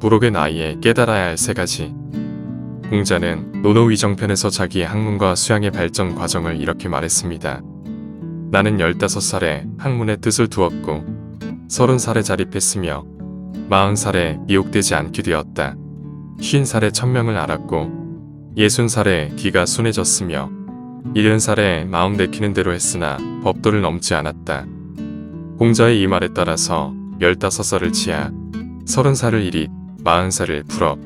부록의 나이에 깨달아야 할 3가지. 공자는 논어위정편에서 자기의 학문과 수양의 발전 과정을 이렇게 말했습니다. 나는 15살에 학문의 뜻을 두었고 30살에 자립했으며 40살에 미혹되지 않게 되었다. 50살에 천명을 알았고 60살에 귀가 순해졌으며 70살에 마음 내키는 대로 했으나 법도를 넘지 않았다. 공자의 이 말에 따라서 15살을 지하, 30살을 일입, 40살을 불업,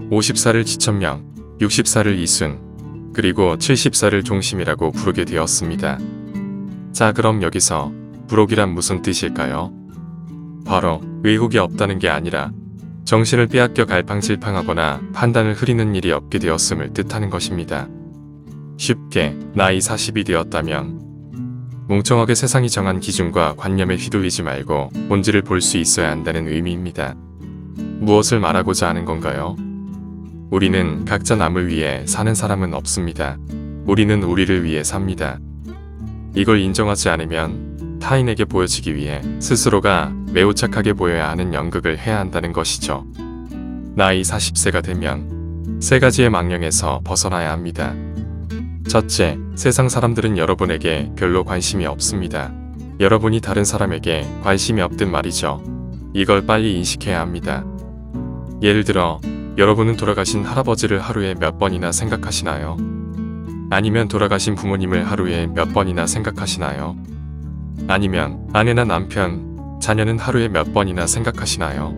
50살을 지천명, 60살을 이순, 그리고 70살을 종심이라고 부르게 되었습니다. 자, 그럼 여기서 부록이란 무슨 뜻일까요? 바로 의혹이 없다는 게 아니라 정신을 빼앗겨 갈팡질팡하거나 판단을 흐리는 일이 없게 되었음을 뜻하는 것입니다. 쉽게 나이 40이 되었다면 뭉청하게 세상이 정한 기준과 관념에 휘둘리지 말고 본질을 볼 수 있어야 한다는 의미입니다. 무엇을 말하고자 하는 건가요? 우리는 각자 남을 위해 사는 사람은 없습니다. 우리는 우리를 위해 삽니다. 이걸 인정하지 않으면 타인에게 보여지기 위해 스스로가 매우 착하게 보여야 하는 연극을 해야 한다는 것이죠. 나이 40세가 되면 3가지의 망령에서 벗어나야 합니다. 첫째, 세상 사람들은 여러분에게 별로 관심이 없습니다. 여러분이 다른 사람에게 관심이 없든 말이죠. 이걸 빨리 인식해야 합니다. 예를 들어 여러분은 돌아가신 할아버지를 하루에 몇 번이나 생각하시나요? 아니면 돌아가신 부모님을 하루에 몇 번이나 생각하시나요? 아니면 아내나 남편, 자녀는 하루에 몇 번이나 생각하시나요?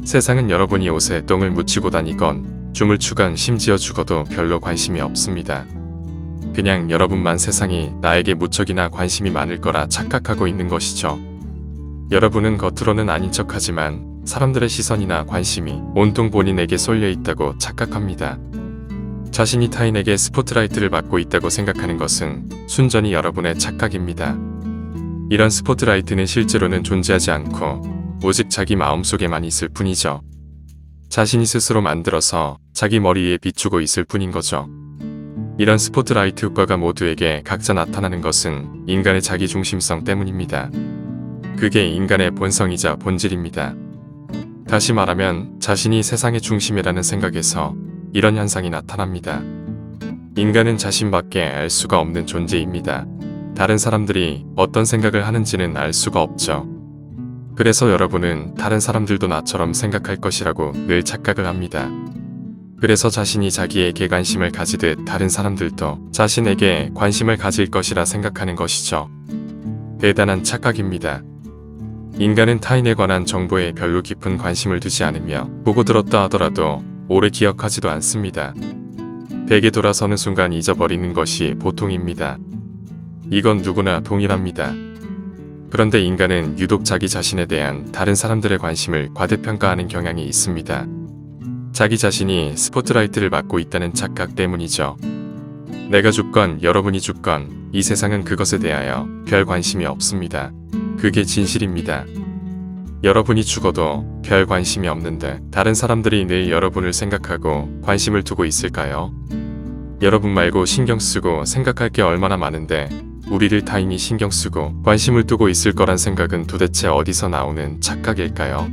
세상은 여러분이 옷에 똥을 묻히고 다니건 춤을 추건 심지어 죽어도 별로 관심이 없습니다. 그냥 여러분만 세상이 나에게 무척이나 관심이 많을 거라 착각하고 있는 것이죠. 여러분은 겉으로는 아닌 척하지만 사람들의 시선이나 관심이 온통 본인에게 쏠려 있다고 착각합니다. 자신이 타인에게 스포트라이트를 받고 있다고 생각하는 것은 순전히 여러분의 착각입니다. 이런 스포트라이트는 실제로는 존재하지 않고 오직 자기 마음속에만 있을 뿐이죠. 자신이 스스로 만들어서 자기 머리 위에 비추고 있을 뿐인 거죠. 이런 스포트라이트 효과가 모두에게 각자 나타나는 것은 인간의 자기중심성 때문입니다. 그게 인간의 본성이자 본질입니다. 다시 말하면 자신이 세상의 중심이라는 생각에서 이런 현상이 나타납니다. 인간은 자신밖에 알 수가 없는 존재입니다. 다른 사람들이 어떤 생각을 하는지는 알 수가 없죠. 그래서 여러분은 다른 사람들도 나처럼 생각할 것이라고 늘 착각을 합니다. 그래서 자신이 자기에게 관심을 가지듯 다른 사람들도 자신에게 관심을 가질 것이라 생각하는 것이죠. 대단한 착각입니다. 인간은 타인에 관한 정보에 별로 깊은 관심을 두지 않으며 보고 들었다 하더라도 오래 기억하지도 않습니다. 베개 돌아서는 순간 잊어버리는 것이 보통입니다. 이건 누구나 동일합니다. 그런데 인간은 유독 자기 자신에 대한 다른 사람들의 관심을 과대평가하는 경향이 있습니다. 자기 자신이 스포트라이트를 받고 있다는 착각 때문이죠. 내가 죽건 여러분이 죽건 이 세상은 그것에 대하여 별 관심이 없습니다. 그게 진실입니다. 여러분이 죽어도 별 관심이 없는데 다른 사람들이 늘 여러분을 생각하고 관심을 두고 있을까요? 여러분 말고 신경 쓰고 생각할 게 얼마나 많은데 우리를 타인이 신경 쓰고 관심을 두고 있을 거란 생각은 도대체 어디서 나오는 착각일까요?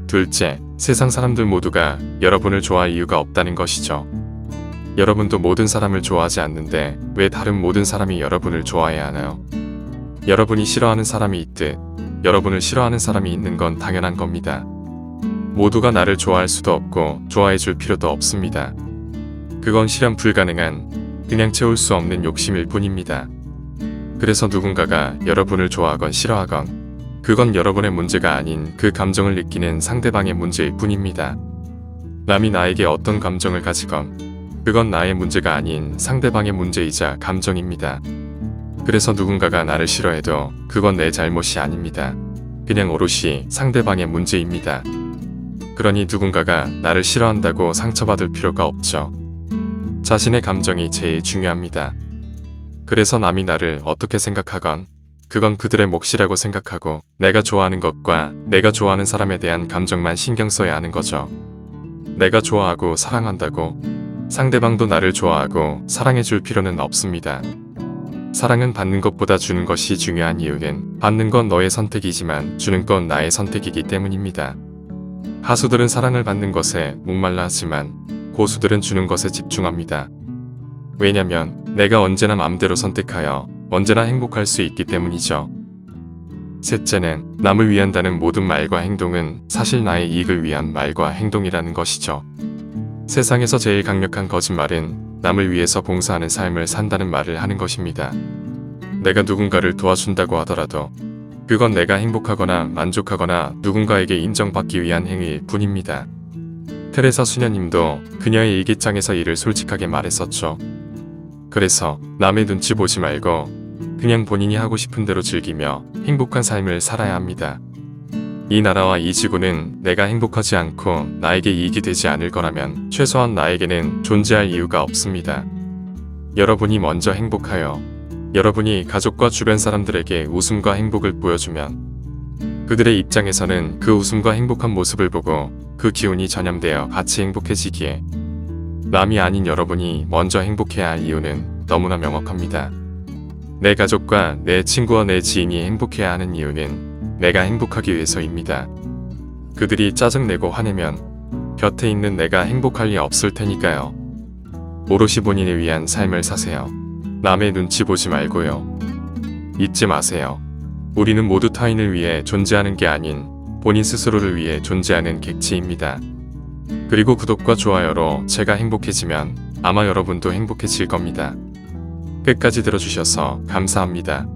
둘째, 세상 사람들 모두가 여러분을 좋아할 이유가 없다는 것이죠. 여러분도 모든 사람을 좋아하지 않는데 왜 다른 모든 사람이 여러분을 좋아해야 하나요? 여러분이 싫어하는 사람이 있듯 여러분을 싫어하는 사람이 있는 건 당연한 겁니다. 모두가 나를 좋아할 수도 없고 좋아해 줄 필요도 없습니다. 그건 실현 불가능한 그냥 채울 수 없는 욕심일 뿐입니다. 그래서 누군가가 여러분을 좋아하건 싫어하건 그건 여러분의 문제가 아닌 그 감정을 느끼는 상대방의 문제일 뿐입니다. 남이 나에게 어떤 감정을 가지건 그건 나의 문제가 아닌 상대방의 문제이자 감정입니다. 그래서 누군가가 나를 싫어해도 그건 내 잘못이 아닙니다. 그냥 오롯이 상대방의 문제입니다. 그러니 누군가가 나를 싫어한다고 상처받을 필요가 없죠. 자신의 감정이 제일 중요합니다. 그래서 남이 나를 어떻게 생각하건 그건 그들의 몫이라고 생각하고 내가 좋아하는 것과 내가 좋아하는 사람에 대한 감정만 신경 써야 하는 거죠. 내가 좋아하고 사랑한다고 상대방도 나를 좋아하고 사랑해 줄 필요는 없습니다. 사랑은 받는 것보다 주는 것이 중요한 이유는 받는 건 너의 선택이지만 주는 건 나의 선택이기 때문입니다. 하수들은 사랑을 받는 것에 목말라 하지만 고수들은 주는 것에 집중합니다. 왜냐면 내가 언제나 맘대로 선택하여 언제나 행복할 수 있기 때문이죠. 셋째는 남을 위한다는 모든 말과 행동은 사실 나의 이익을 위한 말과 행동이라는 것이죠. 세상에서 제일 강력한 거짓말은 남을 위해서 봉사하는 삶을 산다는 말을 하는 것입니다. 내가 누군가를 도와준다고 하더라도 그건 내가 행복하거나 만족하거나 누군가에게 인정받기 위한 행위일 뿐입니다. 테레사 수녀님도 그녀의 일기장에서 이를 솔직하게 말했었죠. 그래서 남의 눈치 보지 말고 그냥 본인이 하고 싶은 대로 즐기며 행복한 삶을 살아야 합니다. 이 나라와 이 지구는 내가 행복하지 않고 나에게 이익이 되지 않을 거라면 최소한 나에게는 존재할 이유가 없습니다. 여러분이 먼저 행복하여 여러분이 가족과 주변 사람들에게 웃음과 행복을 보여주면 그들의 입장에서는 그 웃음과 행복한 모습을 보고 그 기운이 전염되어 같이 행복해지기에 남이 아닌 여러분이 먼저 행복해야 할 이유는 너무나 명확합니다. 내 가족과 내 친구와 내 지인이 행복해야 하는 이유는 내가 행복하기 위해서입니다. 그들이 짜증내고 화내면 곁에 있는 내가 행복할 리 없을 테니까요. 오롯이 본인을 위한 삶을 사세요. 남의 눈치 보지 말고요. 잊지 마세요. 우리는 모두 타인을 위해 존재하는 게 아닌 본인 스스로를 위해 존재하는 객체입니다. 그리고 구독과 좋아요로 제가 행복해지면 아마 여러분도 행복해질 겁니다. 끝까지 들어주셔서 감사합니다.